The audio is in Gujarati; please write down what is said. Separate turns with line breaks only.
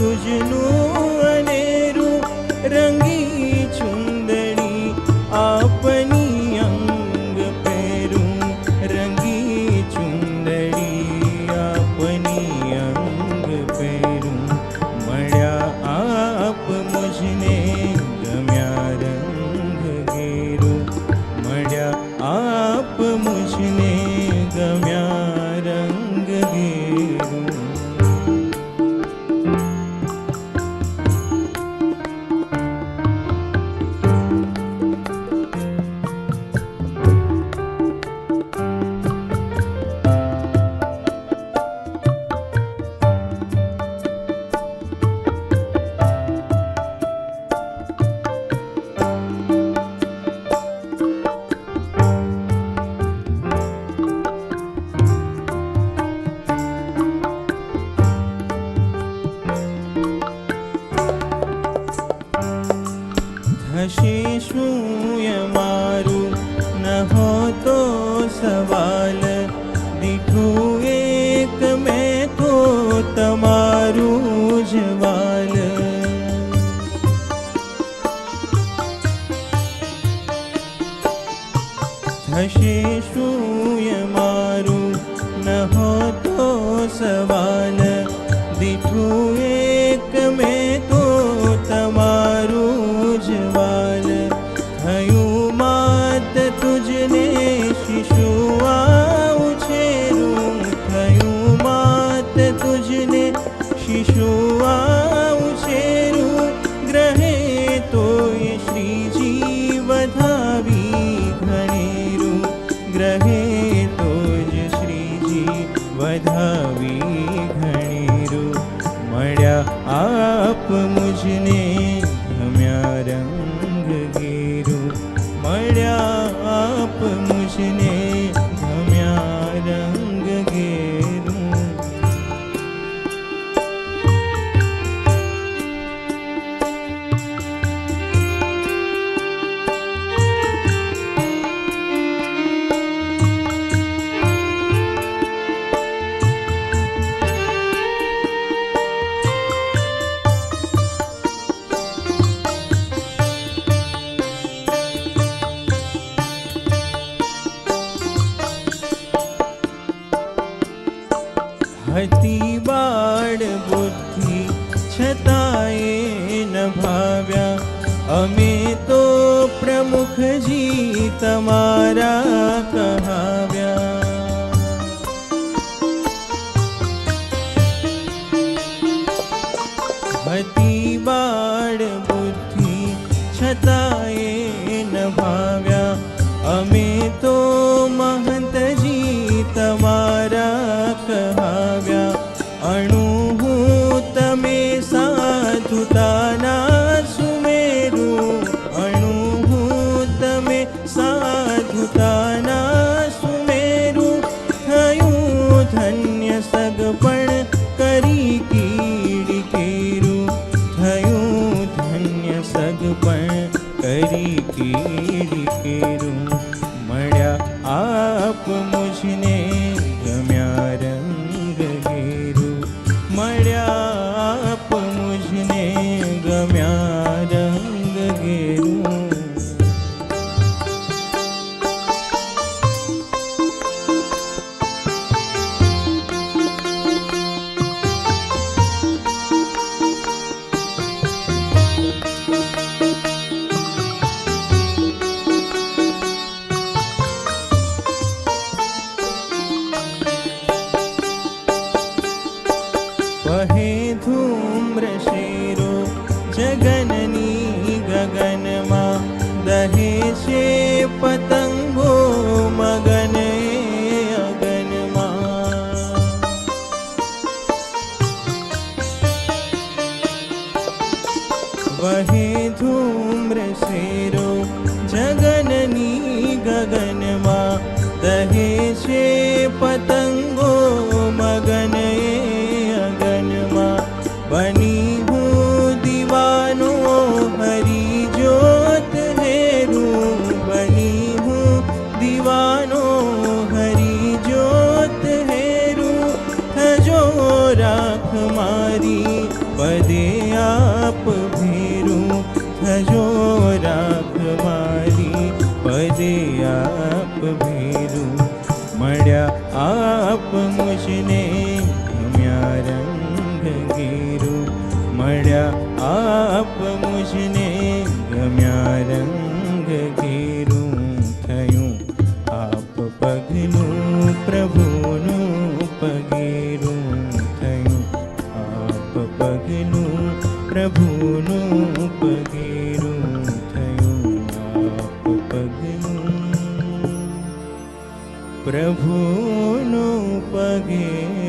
तुझનું અનેરું રંગી ચુંદડી આપની અંગ પહેરું રંગી ચુંદડી આપની અંગ પહેરું મળ્યા આપ મુझને ગમ્યા રંગ ઘેરું મળ્યા આપ મુझને ગમ્યા રંગ ઘેરું થશે શું અમારું ન હોતો સવાલ દીઠું એક મેં તો તમારું જવાલ થશે શું અમારું ન હોતો સવાલ દીઠું એક મેં તો તમારું જવાલ થયું માત તુજને શિશુ ઉછેરું થયું માત તુજને શિશુ ઉછેરું ગ્રહે તોય શ્રીજી વધાવી ઘણેરું ગ્રહે તોય શ્રીજી વધાવી ઘણેરું મળ્યા આપ મુझને ગમ્યા રંગ ઘેરું મળ્યા આપ મુझને ગમ્યા રંગ ઘેરું હતી બાળ બુદ્ધિ છતાંય ન ભાવ્યા અમે તો પ્રમુખજી તમારા કહાવ્યા હતી બાળ બુદ્ધિ છતાંય ન ભાવ્યા અમે તો મહંતજી તમારા કહાવ્યા અણુ હું તમે સાધુતાના સુમેરું અણુ હું તમે સાધુતાના સુમેરું થયું ધન્ય સગપણ કરી કીડી કેરું થયું ધન્ય સગપણ કરી કીડી કેરું મળ્યા આપ મુझને ગમ્યા રંગ ઘેરું મળ્યા આપ મુझને ગમ્યા રંગ ઘેરું વહે ધૂમ્ર શેરો જગનની ગગનમાં દહે છે પતંગો મગને અગનમાં વહે ધૂમ્ર શેરો જગનની ગગનમાં દહે છે પતંગો મગને બની હું દીવાનો હરી જોત હેરું બની હું દીવાનો હરી જોત હેરું થજો રાખ મારી પદે આપ ભેરું થજો રાખ મારી, પદે આપ ભેરું. મળ્યા આપ મુજને ગમ્યા રંગ ઘેરું, મળ્યા આપ મુજને ગમ્યા રંગ ઘેરું. થયું આપ પગનું પ્રભુનું પગેરું, થયું આપ પગનું પ્રભુનું પગેરું, થયું આપ પગનું પ્રભુનું પગેરું.